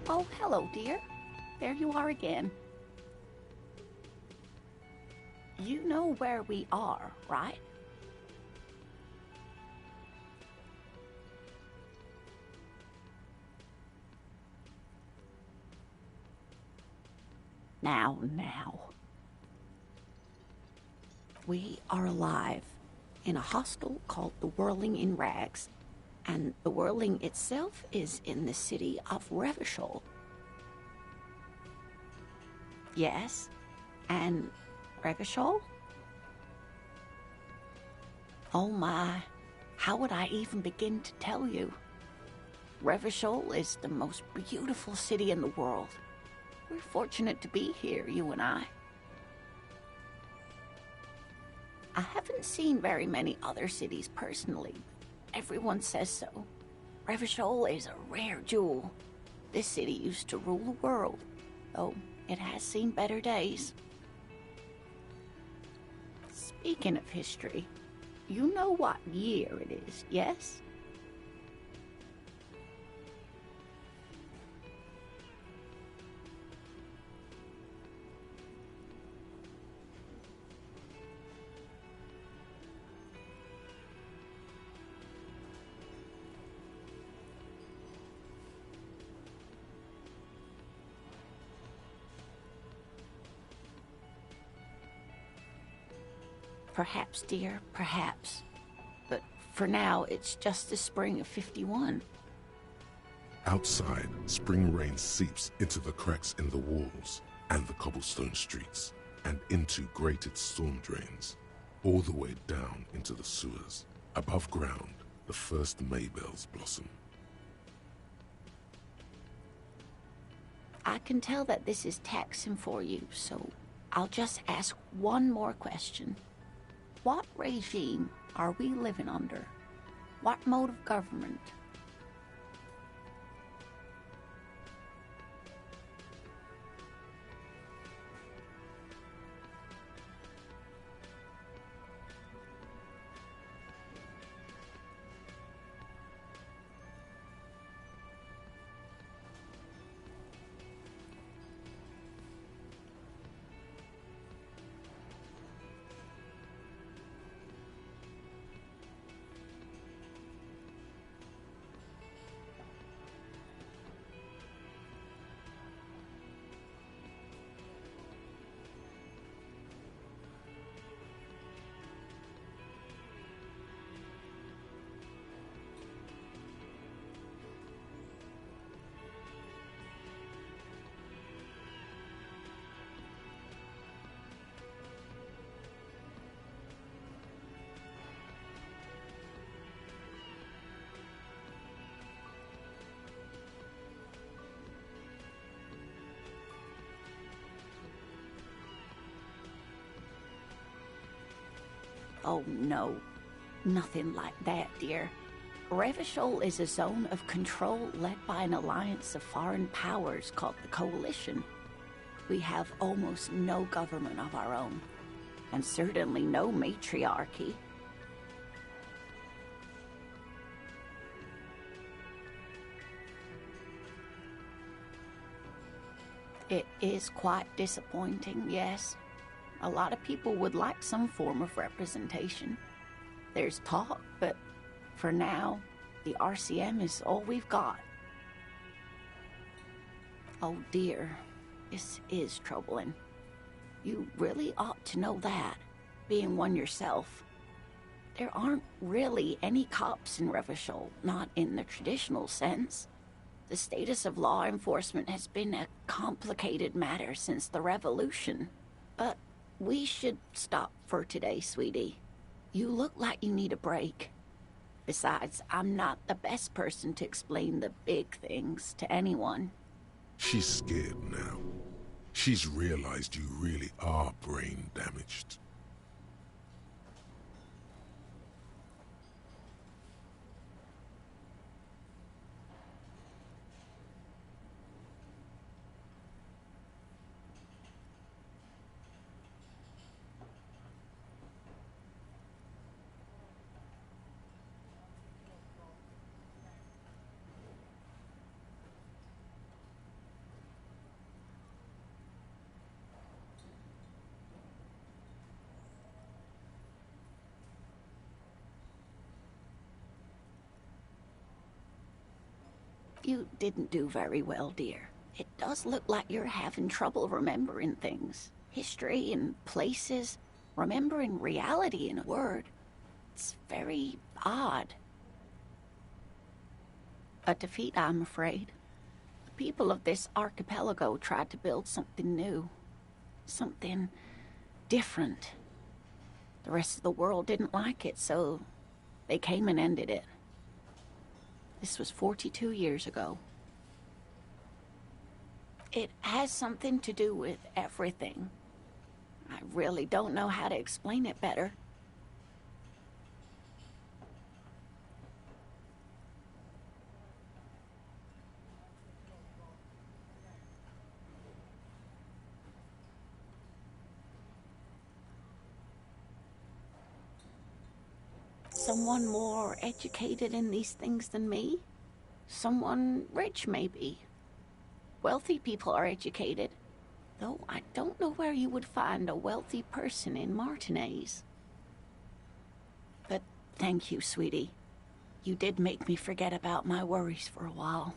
Oh, hello, dear. There you are again. You know where we are, right? Now. We are alive in a hostel called the Whirling in Rags, and the Whirling itself is in the city of Revachol. Yes, and Revachol? Oh my, how would I even begin to tell you? Revachol is the most beautiful city in the world. We're fortunate to be here, you and I. I haven't seen very many other cities personally. Everyone says so. Revachol is a rare jewel. This city used to rule the world, though it has seen better days. Speaking of history, you know what year it is, yes? Perhaps, dear, perhaps. But for now, it's just the spring of 51. Outside, spring rain seeps into the cracks in the walls and the cobblestone streets, and into grated storm drains, all the way down into the sewers. Above ground, the first maybells blossom. I can tell that this is taxing for you, so I'll just ask one more question. What regime are we living under? What mode of government? Oh no, nothing like that, dear. Revachol is a zone of control led by an alliance of foreign powers called the Coalition. We have almost no government of our own, and certainly no matriarchy. It is quite disappointing, yes. A lot of people would like some form of representation. There's talk, but for now, the RCM is all we've got. Oh dear, this is troubling. You really ought to know that, being one yourself. There aren't really any cops in Revachol, not in the traditional sense. The status of law enforcement has been a complicated matter since the revolution. But we should stop for today, sweetie. You look like you need a break. Besides, I'm not the best person to explain the big things to anyone. She's scared now. She's realized you really are brain damaged. You didn't do very well, dear. It does look like you're having trouble remembering things. History and places. Remembering reality in a word. It's very odd. A defeat, I'm afraid. The people of this archipelago tried to build something new. Something different. The rest of the world didn't like it, so they came and ended it. This was 42 years ago. It has something to do with everything. I really don't know how to explain it better. Someone more educated in these things than me? Someone rich, maybe. Wealthy people are educated. Though I don't know where you would find a wealthy person in Martinez. But thank you, sweetie. You did make me forget about my worries for a while.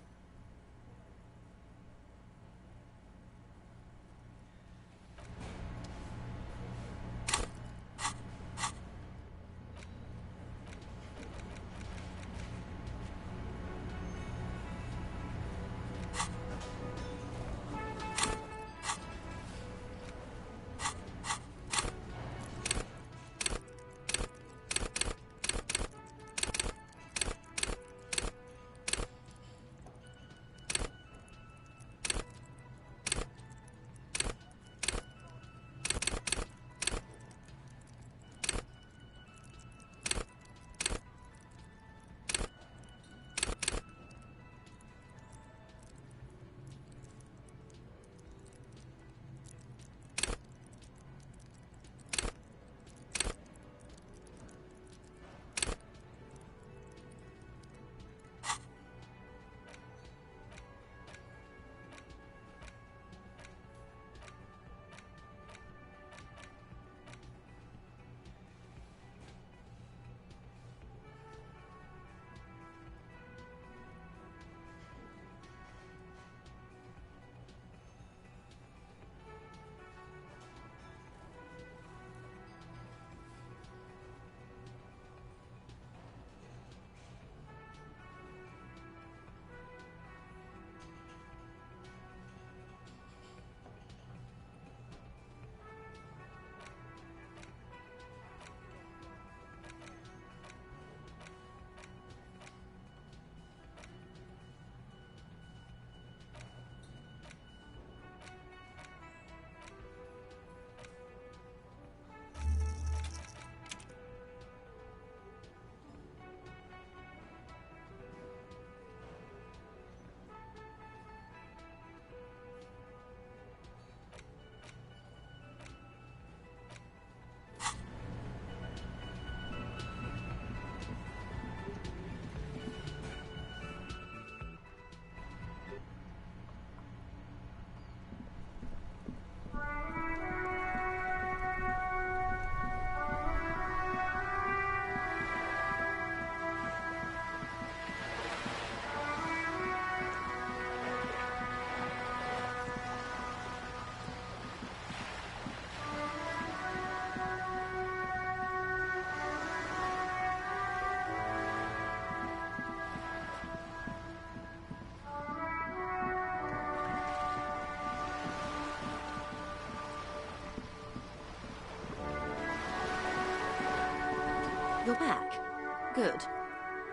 You're back. Good.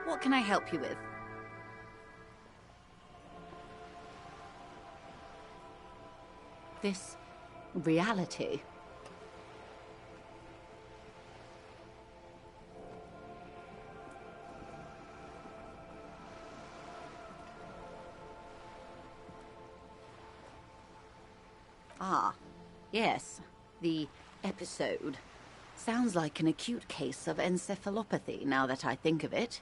What can I help you with? This reality. Ah, yes. The episode. Sounds like an acute case of encephalopathy, now that I think of it.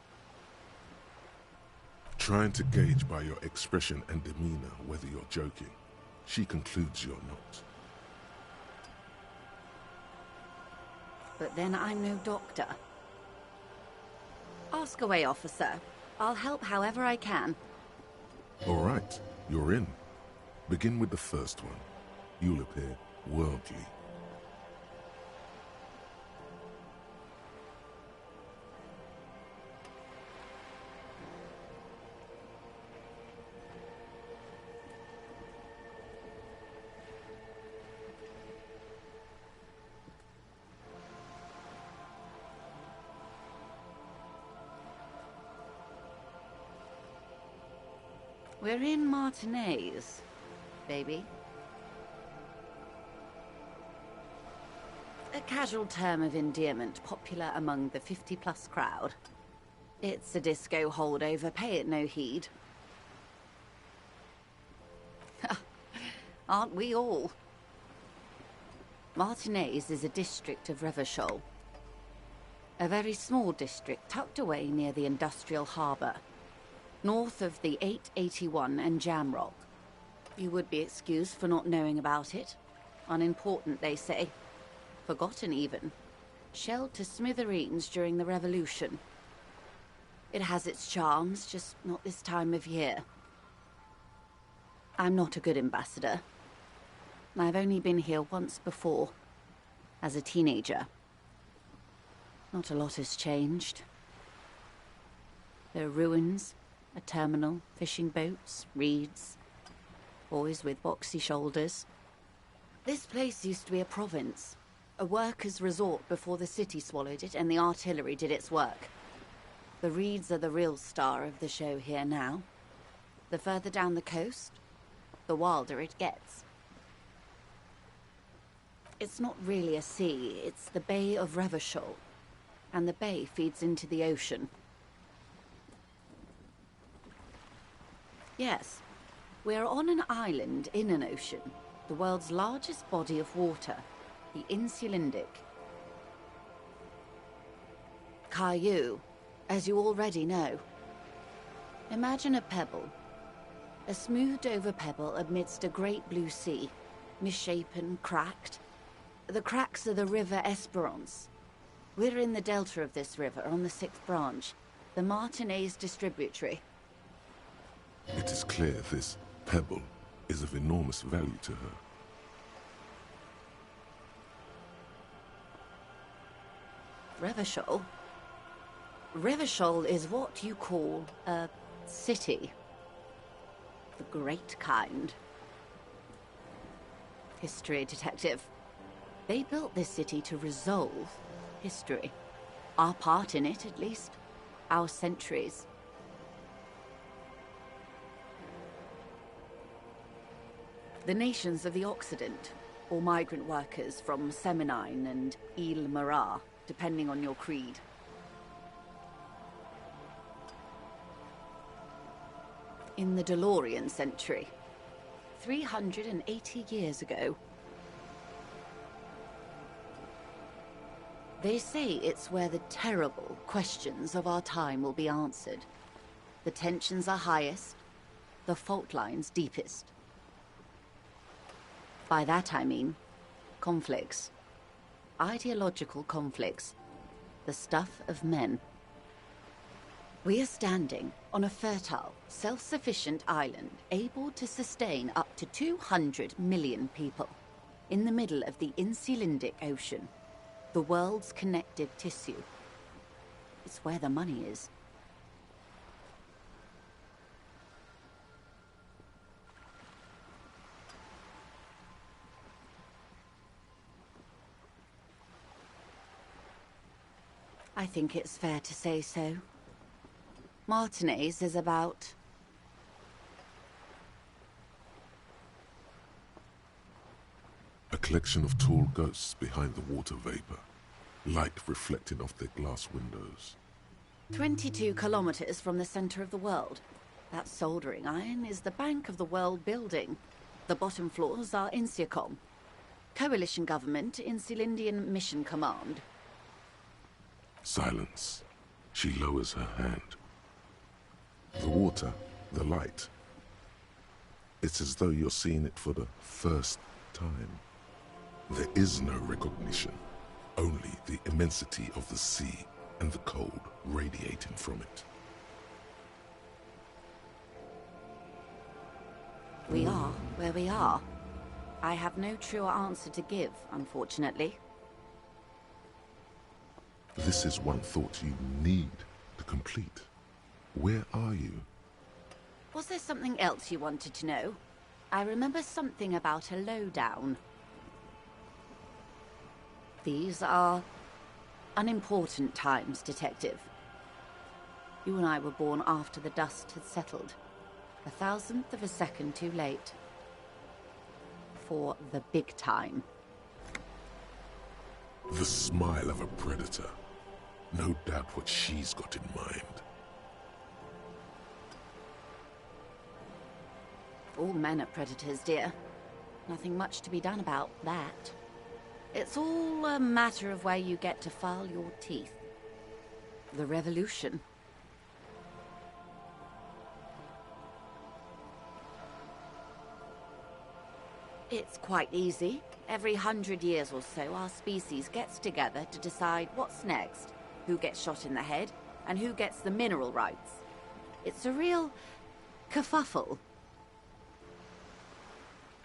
Trying to gauge by your expression and demeanor whether you're joking. She concludes you're not. But then I'm no doctor. Ask away, officer. I'll help however I can. All right, you're in. Begin with the first one. You'll appear worldly. We're in Martinez, baby. A casual term of endearment popular among the 50-plus crowd. It's a disco holdover, pay it no heed. Aren't we all? Martinez is a district of Revachol. A very small district tucked away near the industrial harbour, north of the 881 and Jamrock. You would be excused for not knowing about it. Unimportant, they say. Forgotten, even. Shelled to smithereens during the Revolution. It has its charms, just not this time of year. I'm not a good ambassador. I've only been here once before, as a teenager. Not a lot has changed. There are ruins, a terminal, fishing boats, reeds, boys with boxy shoulders. This place used to be a province, a workers' resort before the city swallowed it and the artillery did its work. The reeds are the real star of the show here now. The further down the coast, the wilder it gets. It's not really a sea, it's the Bay of Revachol, and the bay feeds into the ocean. Yes, we're on an island in an ocean, the world's largest body of water, the Insulindic. Caillou, as you already know. Imagine a pebble. A smoothed-over pebble amidst a great blue sea, misshapen, cracked. The cracks are the River Esperance. We're in the delta of this river, on the 6th branch, the Martinez distributary. It is clear this pebble is of enormous value to her. Revachol? Revachol is what you call a city. The great kind. History detective. They built this city to resolve history. Our part in it, at least. Our centuries. The nations of the Occident, or migrant workers from Seminine and Ile Marat, depending on your creed. In the DeLorean century, 380 years ago. They say it's where the terrible questions of our time will be answered. The tensions are highest, the fault lines deepest. By that I mean conflicts. Ideological conflicts. The stuff of men. We are standing on a fertile, self-sufficient island able to sustain up to 200 million people in the middle of the Insulindic Ocean, the world's connective tissue. It's where the money is. I think it's fair to say so. Martinez is about... A collection of tall ghosts behind the water vapor, light reflecting off their glass windows. 22 kilometers from the center of the world. That soldering iron is the bank of the world building. The bottom floors are Insiacom. Coalition government, Insulindian Mission Command. Silence. She lowers her hand. The water, the light. It's as though you're seeing it for the first time. There is no recognition, only the immensity of the sea and the cold radiating from it. We are where we are. I have no truer answer to give, unfortunately. This is one thought you need to complete. Where are you? Was there something else you wanted to know? I remember something about a lowdown. These are unimportant times, Detective. You and I were born after the dust had settled. 1,000th of a second too late. For the big time. The smile of a predator. No doubt what she's got in mind. All men are predators, dear. Nothing much to be done about that. It's all a matter of where you get to file your teeth. The revolution. It's quite easy. Every 100 years or so, our species gets together to decide what's next, who gets shot in the head, and who gets the mineral rights. It's a real kerfuffle.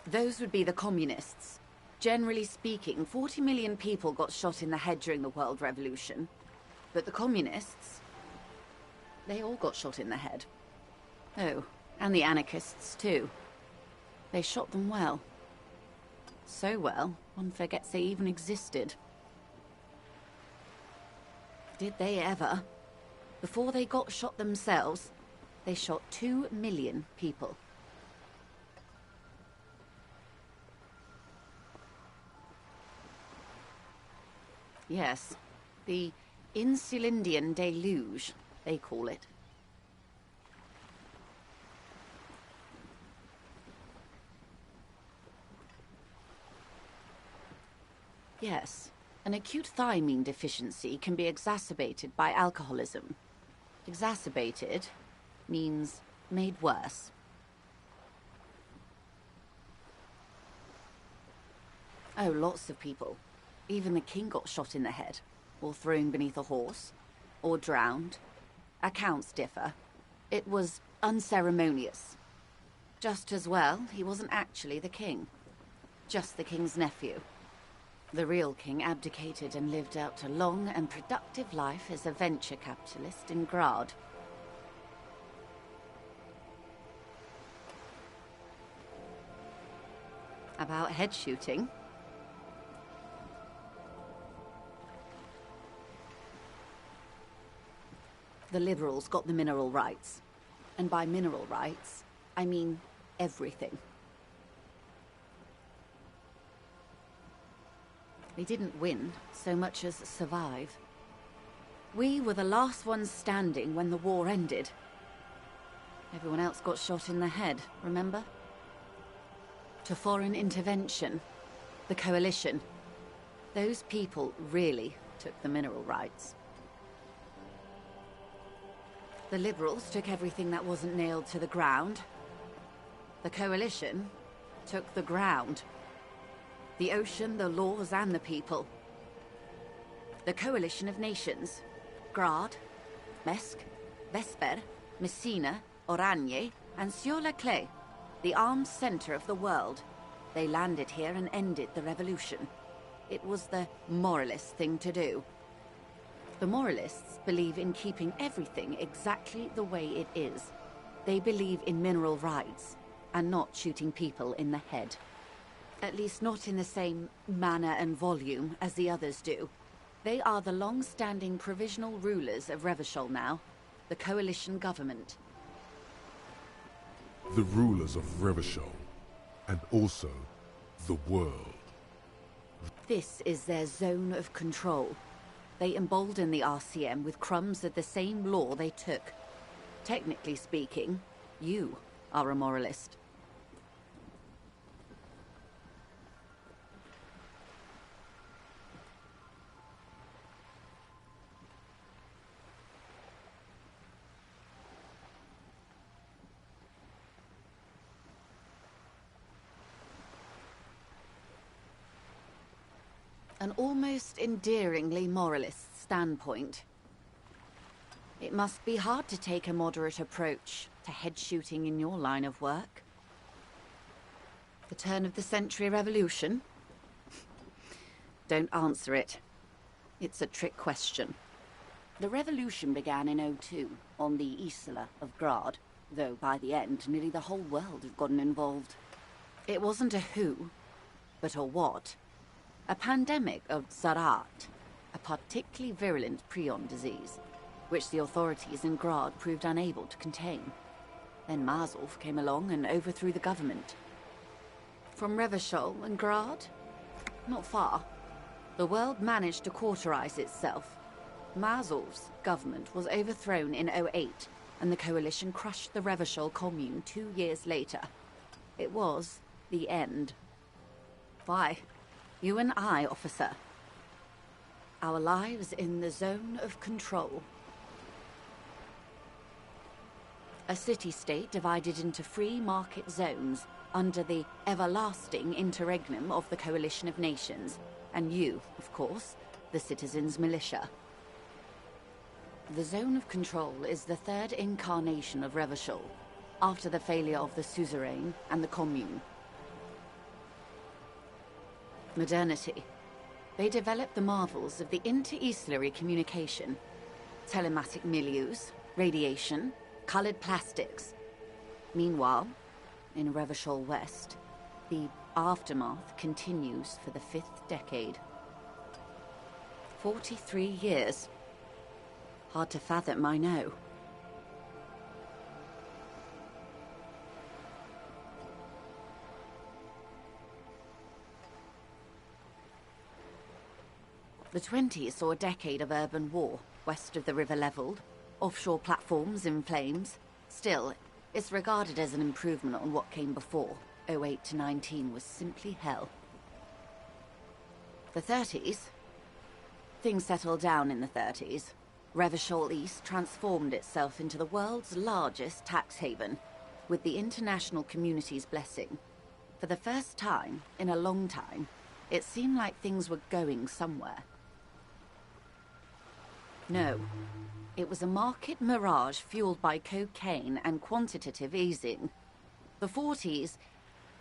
Those would be the communists. Generally speaking, 40 million people got shot in the head during the World Revolution. But the communists, they all got shot in the head. Oh, and the anarchists too. They shot them well. So well, one forgets they even existed. Did they ever? Before they got shot themselves, they shot 2 million people. Yes, the Insulindian deluge, they call it. Yes, an acute thiamine deficiency can be exacerbated by alcoholism. Exacerbated means made worse. Oh, lots of people. Even the king got shot in the head, or thrown beneath a horse, or drowned. Accounts differ. It was unceremonious. Just as well, he wasn't actually the king. Just the king's nephew. The real king abdicated and lived out a long and productive life as a venture capitalist in Grad. About head shooting? The liberals got the mineral rights. And by mineral rights, I mean everything. They didn't win so much as survive. We were the last ones standing when the war ended. Everyone else got shot in the head, remember? To foreign intervention, the coalition. Those people really took the mineral rights. The liberals took everything that wasn't nailed to the ground. The coalition took the ground. The ocean, the laws, and the people. The coalition of nations. Grad, Mesk, Vesper, Messina, Oranje, and Sur-la-Clay, the armed center of the world. They landed here and ended the revolution. It was the moralist thing to do. The moralists believe in keeping everything exactly the way it is. They believe in mineral rights, and not shooting people in the head. At least not in the same manner and volume as the others do. They are the long-standing provisional rulers of Revachol now, the coalition government. The rulers of Revachol, and also the world. This is their zone of control. They embolden the RCM with crumbs of the same law they took. Technically speaking, you are a moralist. An almost endearingly moralist standpoint. It must be hard to take a moderate approach to head shooting in your line of work. The turn of the century revolution? Don't answer it. It's a trick question. The revolution began in '02 on the Isla of Grad, though by the end, nearly the whole world had gotten involved. It wasn't a who, but a what. A pandemic of Zarat, a particularly virulent prion disease, which the authorities in Grad proved unable to contain. Then Marzolf came along and overthrew the government. From Revachol and Grad? Not far. The world managed to cauterize itself. Marzolf's government was overthrown in '08, and the coalition crushed the Revachol commune 2 years later. It was the end. Why? You and I, officer. Our lives in the zone of control. A city-state divided into free market zones under the everlasting interregnum of the Coalition of Nations, and you, of course, the citizens' militia. The Zone of Control is the third incarnation of Revachol, after the failure of the Suzerain and the Commune. Modernity. They developed the marvels of the inter-Islary communication, telematic milieus, radiation, colored plastics. Meanwhile, in Revachol West, the aftermath continues for the 5th decade. 43 years. Hard to fathom, I know. The 20s saw a decade of urban war, west of the river leveled, offshore platforms in flames. Still, it's regarded as an improvement on what came before. '08 to '19 was simply hell. The 30s? Things settled down in the 30s. Revachol East transformed itself into the world's largest tax haven, with the international community's blessing. For the first time in a long time, it seemed like things were going somewhere. No, it was a market mirage fueled by cocaine and quantitative easing. The 40s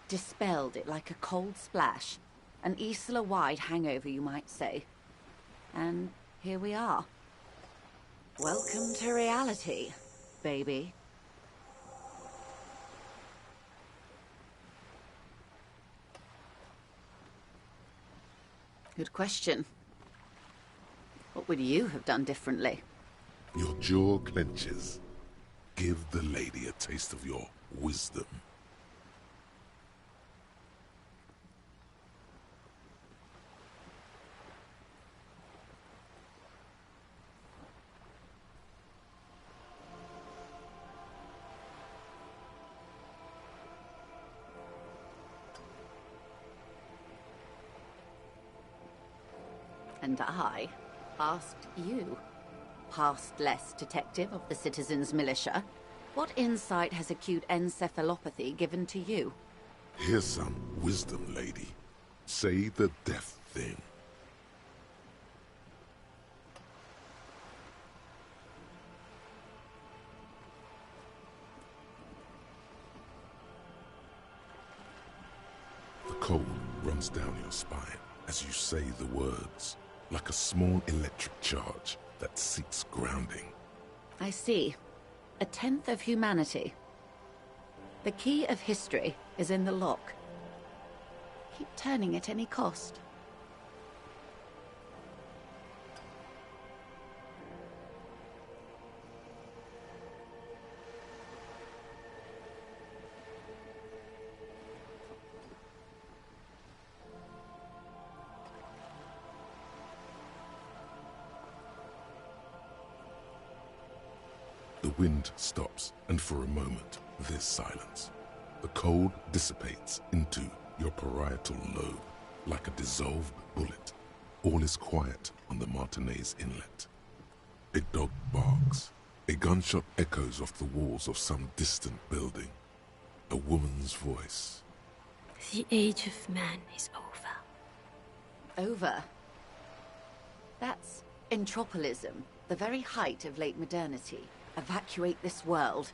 dispelled it like a cold splash, an Isla-wide hangover, you might say. And here we are. Welcome to reality, baby. Good question. What would you have done differently? Your jaw clenches. Give the lady a taste of your wisdom. And I asked you, past-less detective of the citizens' militia, what insight has acute encephalopathy given to you? Here's some wisdom, lady. Say the death thing. The cold runs down your spine as you say the words, like a small electric charge that seeks grounding. I see. A tenth of humanity. The key of history is in the lock. Keep turning at any cost. The wind stops, and for a moment, there's silence. The cold dissipates into your parietal lobe, like a dissolved bullet. All is quiet on the Martinez Inlet. A dog barks. A gunshot echoes off the walls of some distant building. A woman's voice. The age of man is over. Over? That's entropolism, the very height of late modernity. Evacuate this world.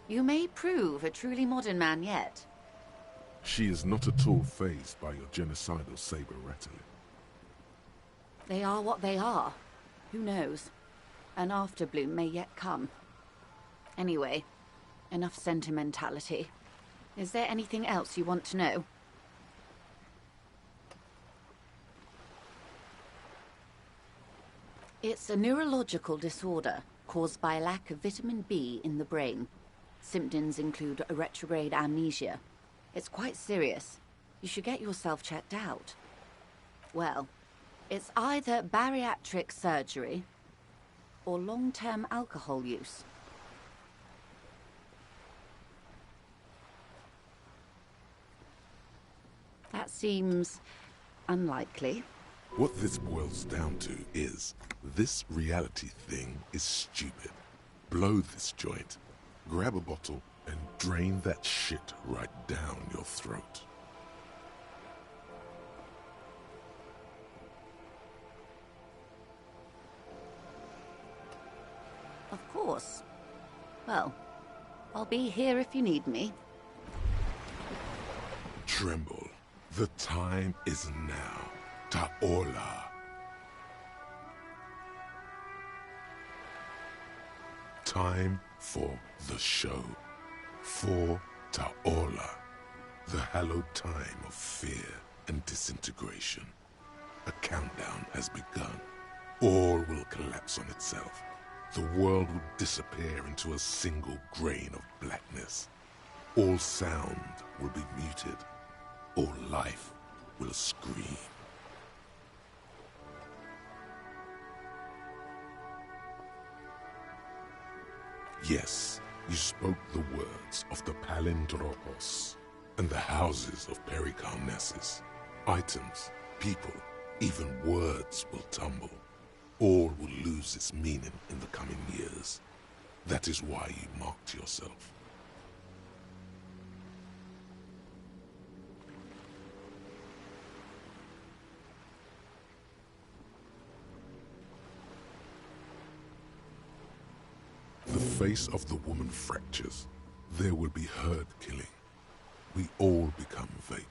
You may prove a truly modern man yet. She is not at all fazed by your genocidal saber rattling. They are what they are. Who knows? An afterbloom may yet come. Anyway, enough sentimentality. Is there anything else you want to know? It's a neurological disorder caused by a lack of vitamin B in the brain. Symptoms include a retrograde amnesia. It's quite serious. You should get yourself checked out. Well, it's either bariatric surgery or long-term alcohol use. That seems unlikely. What this boils down to is, this reality thing is stupid. Blow this joint, grab a bottle, and drain that shit right down your throat. Of course. Well, I'll be here if you need me. Tremble. The time is now. Ta'ola. Time for the show. For Ta'ola. The hallowed time of fear and disintegration. A countdown has begun. All will collapse on itself. The world will disappear into a single grain of blackness. All sound will be muted. All life will scream. Yes, you spoke the words of the Palindropos and the houses of Pericarnassus. Items, people, even words will tumble. All will lose its meaning in the coming years. That is why you marked yourself. The face of the woman fractures. There will be herd killing. We all become vapor.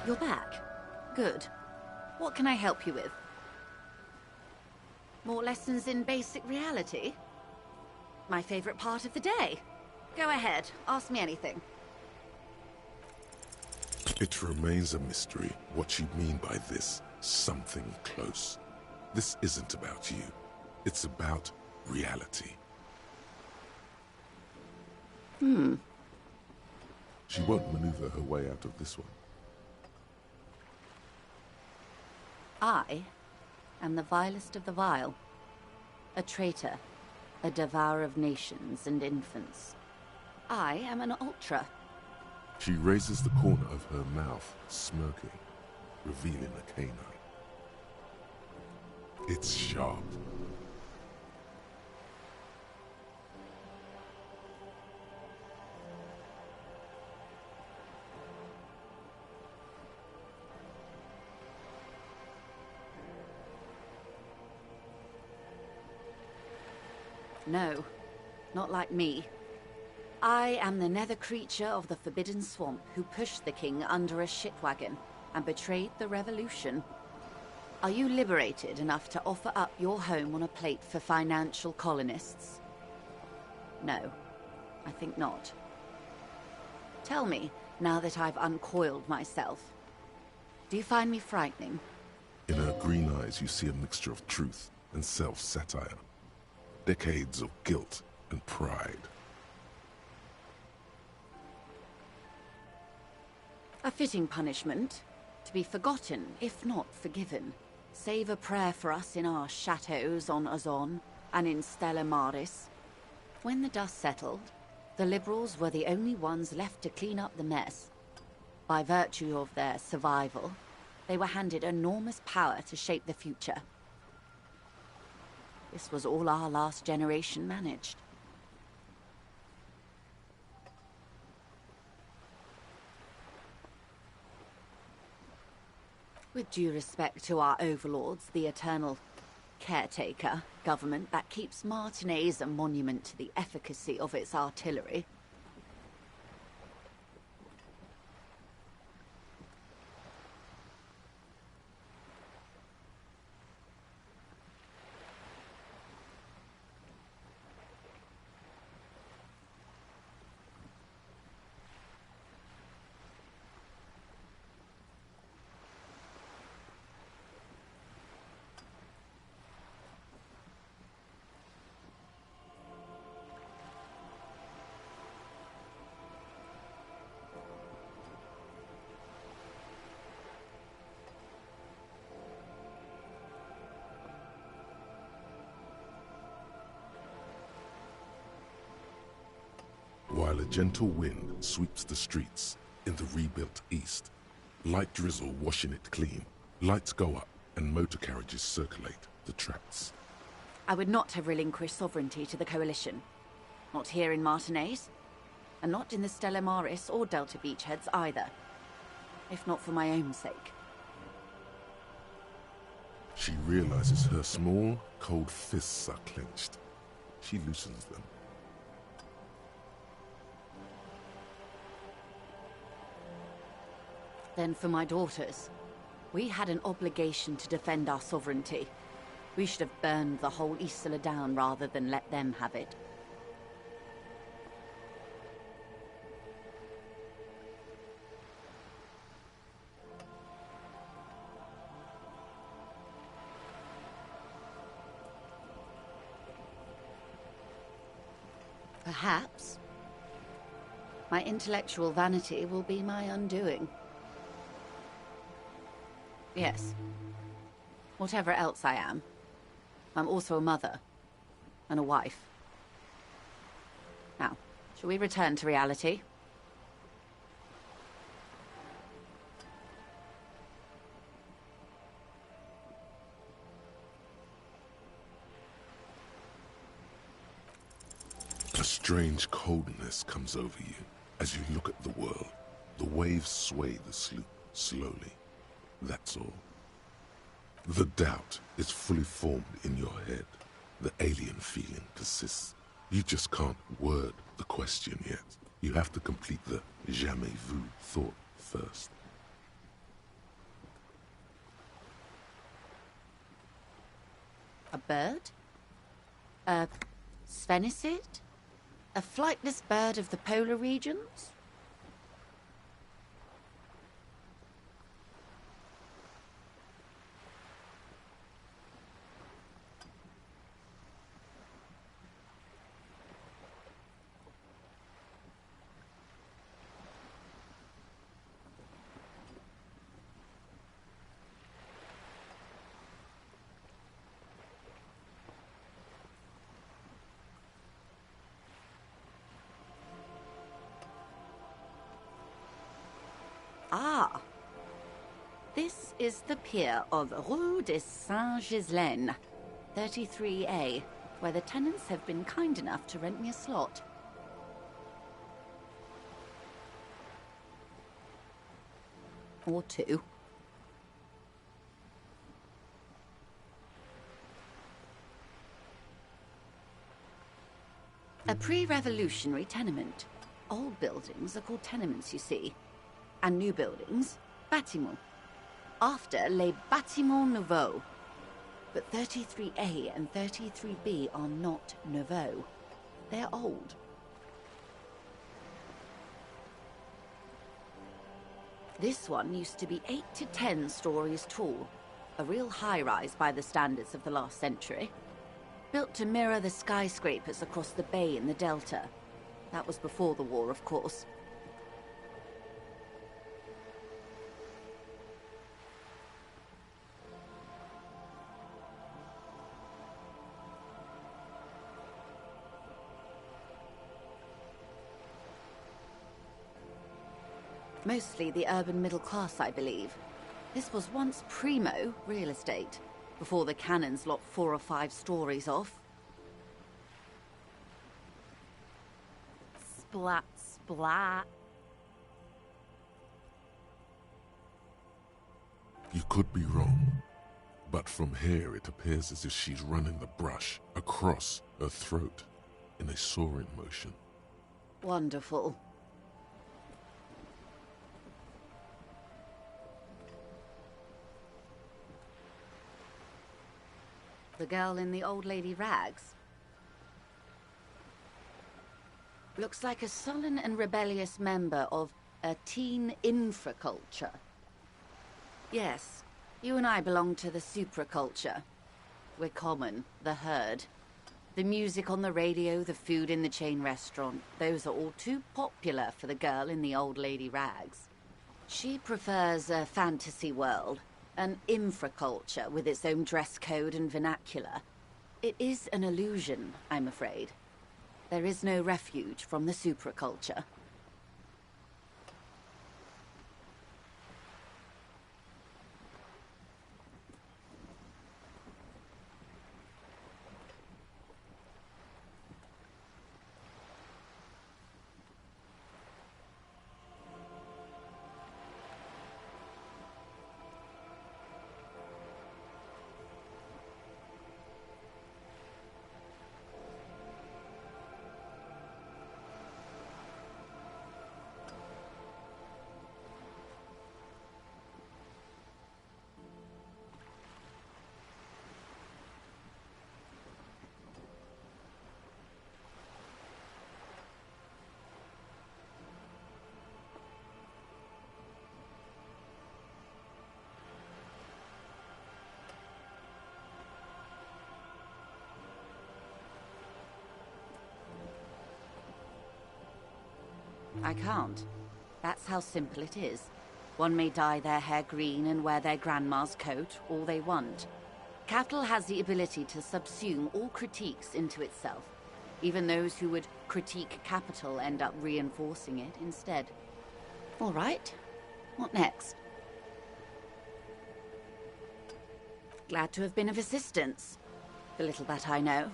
You're back. Good. What can I help you with? More lessons in basic reality? My favorite part of the day. Go ahead, ask me anything. It remains a mystery what you mean by this something close. This isn't about you. It's about reality. She won't maneuver her way out of this one. I am the vilest of the vile. A traitor, a devourer of nations and infants. I am an ultra. She raises the corner of her mouth, smirking, revealing a canine. It's sharp. No, not like me. I am the nether creature of the Forbidden Swamp who pushed the king under a shitwagon and betrayed the revolution. Are you liberated enough to offer up your home on a plate for financial colonists? No, I think not. Tell me, now that I've uncoiled myself, do you find me frightening? In her green eyes you see a mixture of truth and self-satire. Decades of guilt and pride. A fitting punishment, to be forgotten, if not forgiven. Save a prayer for us in our chateaus on Azon and in Stella Maris. When the dust settled, the Liberals were the only ones left to clean up the mess. By virtue of their survival, they were handed enormous power to shape the future. This was all our last generation managed. With due respect to our overlords, the eternal caretaker government that keeps Martinez a monument to the efficacy of its artillery. While a gentle wind sweeps the streets in the rebuilt east, light drizzle washing it clean, lights go up and motor carriages circulate the tracks. I would not have relinquished sovereignty to the Coalition. Not here in Martinez, and not in the Stella Maris or Delta Beachheads either. If not for my own sake. She realizes her small, cold fists are clenched. She loosens them. Then for my daughters. We had an obligation to defend our sovereignty. We should have burned the whole Isla down rather than let them have it. Perhaps. My intellectual vanity will be my undoing. Yes. Whatever else I am, I'm also a mother and a wife. Now, shall we return to reality? A strange coldness comes over you as you look at the world. The waves sway the sloop slowly. That's all. The doubt is fully formed in your head. The alien feeling persists. You just can't word the question yet. You have to complete the jamais vu thought first. A bird? A sphenicid? A flightless bird of the polar regions? Ah. This is the pier of Rue de Saint-Ghislain, 33A, where the tenants have been kind enough to rent me a slot. Or two. A pre-revolutionary tenement. Old buildings are called tenements, you see. And new buildings, bâtiments. After les bâtiments nouveaux. But 33A and 33B are not nouveaux. They're old. This one used to be 8 to 10 stories tall. A real high-rise by the standards of the last century. Built to mirror the skyscrapers across the bay in the Delta. That was before the war, of course. Mostly the urban middle class, I believe. This was once primo real estate, before the cannons lopped 4 or 5 stories off. Splat, splat. You could be wrong, but from here it appears as if she's running the brush across her throat in a soaring motion. Wonderful. The girl in the old lady rags. Looks like a sullen and rebellious member of a teen infraculture. Yes, you and I belong to the supraculture. We're common, the herd. The music on the radio, the food in the chain restaurant, those are all too popular for the girl in the old lady rags. She prefers a fantasy world, an infraculture with its own dress code and vernacular. It is an illusion, I'm afraid. There is no refuge from the supraculture. I can't. That's how simple it is. One may dye their hair green and wear their grandma's coat all they want. Capital has the ability to subsume all critiques into itself. Even those who would critique capital end up reinforcing it instead. All right. What next? Glad to have been of assistance. The little that I know.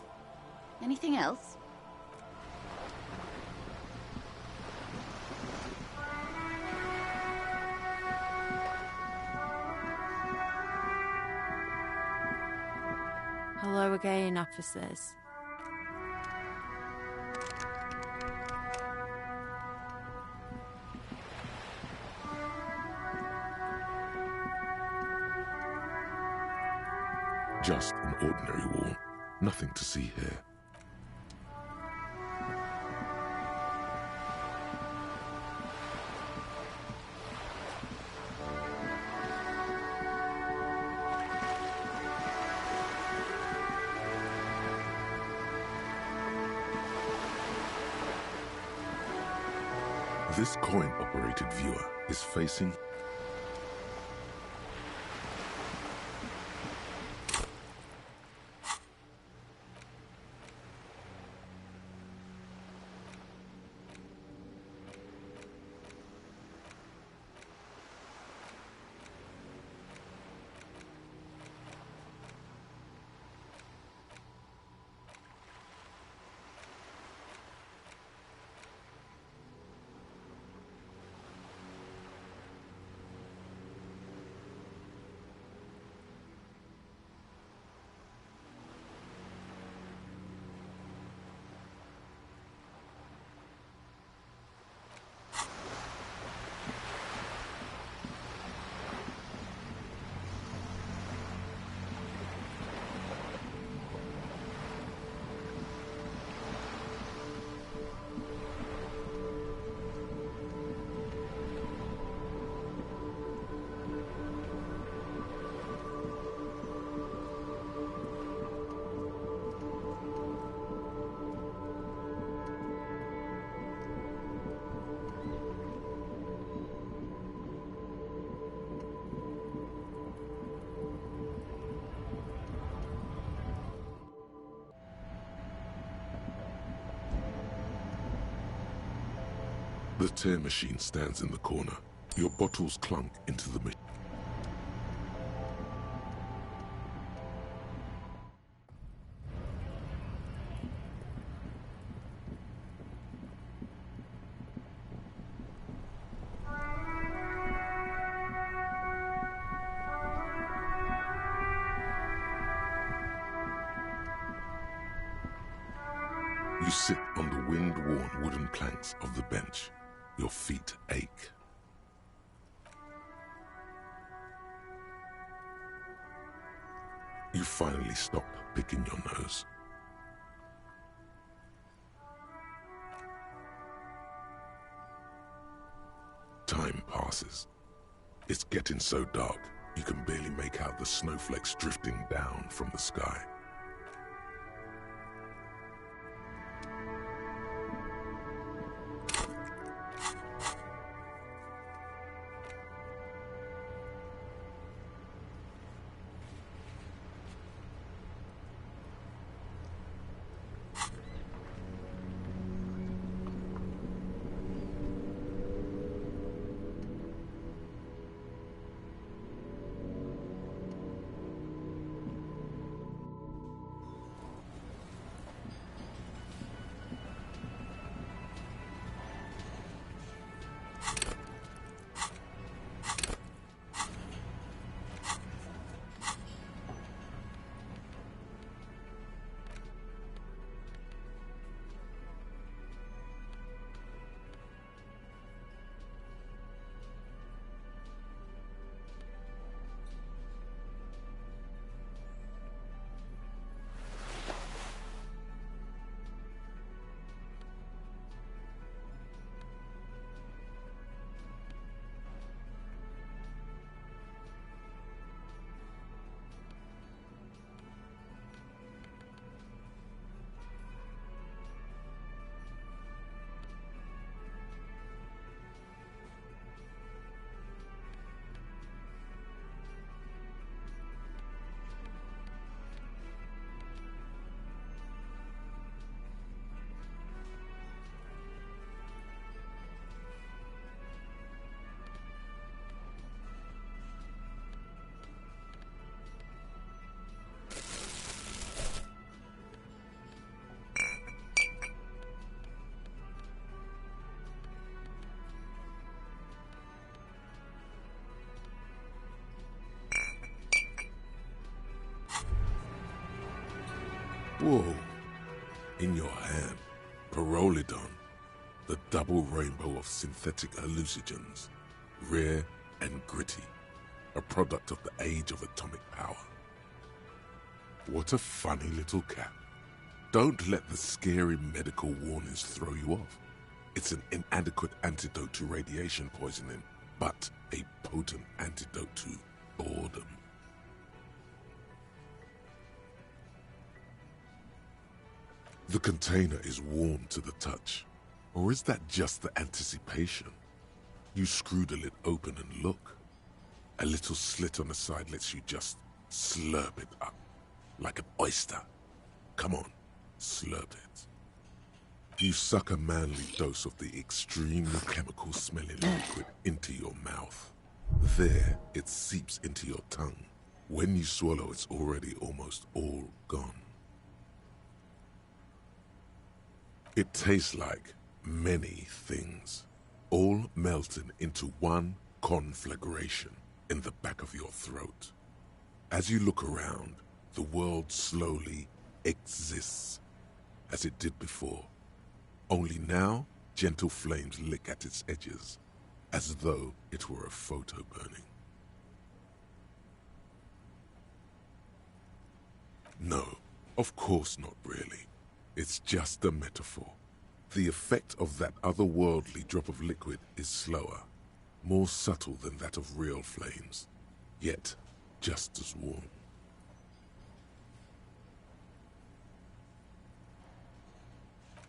Anything else? Hello again, officers. Just an ordinary war. Nothing to see here. This coin-operated viewer is facing... The tear machine stands in the corner. Your bottles clunk into the machine. You sit on the wind-worn wooden planks of the bench. Your feet ache. You finally stop picking your nose. Time passes. It's getting so dark, you can barely make out the snowflakes drifting down from the sky. Whoa. In your hand, Pyrrolidon, the double rainbow of synthetic hallucinogens, rare and gritty, a product of the age of atomic power. What a funny little cat. Don't let the scary medical warnings throw you off. It's an inadequate antidote to radiation poisoning, but a potent antidote to boredom. The container is warm to the touch, or is that just the anticipation? You screw the lid open and look. A little slit on the side lets you just slurp it up, like an oyster. Come on, slurp it. You suck a manly dose of the extremely chemical-smelling liquid into your mouth. There, it seeps into your tongue. When you swallow, it's already almost all gone. It tastes like many things, all melting into one conflagration in the back of your throat. As you look around, the world slowly exists, as it did before. Only now, gentle flames lick at its edges, as though it were a photo burning. No, of course not really. It's just a metaphor. The effect of that otherworldly drop of liquid is slower, more subtle than that of real flames, yet just as warm.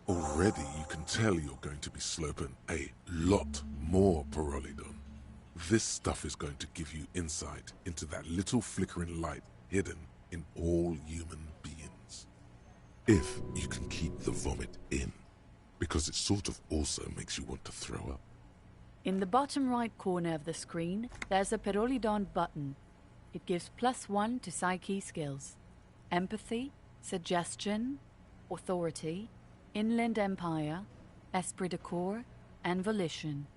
Already you can tell you're going to be slurping a lot more Pyrrolidon. This stuff is going to give you insight into that little flickering light hidden in all human beings. If you can keep the vomit in. because it sort of also makes you want to throw up. In the bottom right corner of the screen, there's a Perolidon button. It gives +1 to psyche skills. Empathy, Suggestion, Authority, Inland Empire, Esprit de Corps, and Volition.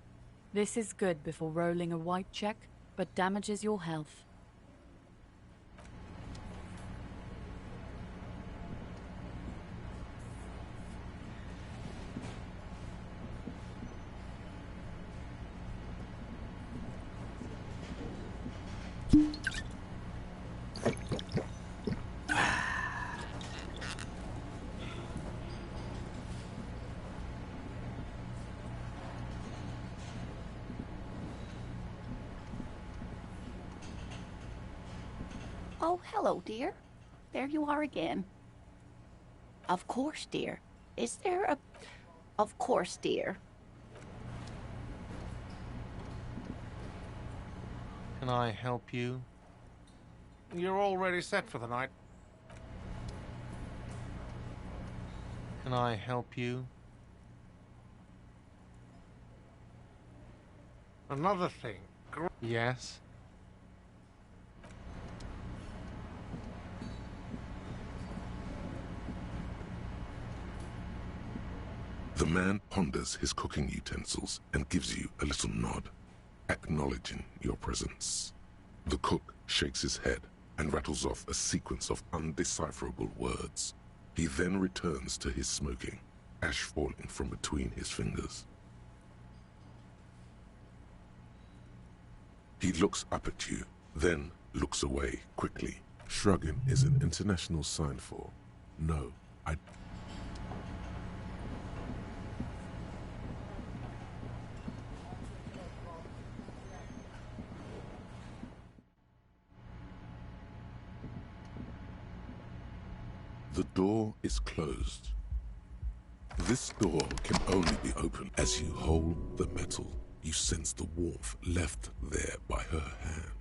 This is good before rolling a white check, but damages your health. Oh, hello, dear. There you are again. Of course, dear. Is there a... Of course, dear. Can I help you? You're already set for the night. Can I help you? Another thing. Yes? The man ponders his cooking utensils and gives you a little nod, acknowledging your presence. The cook shakes his head and rattles off a sequence of undecipherable words. He then returns to his smoking, ash falling from between his fingers. He looks up at you, then looks away quickly. Shrugging is an international sign for, no, I... The door is closed. This door can only be opened as you hold the metal. You sense the warmth left there by her hand.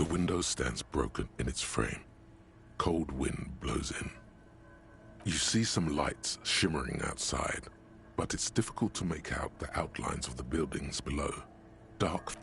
The window stands broken in its frame. Cold wind blows in. You see some lights shimmering outside, but it's difficult to make out the outlines of the buildings below. Dark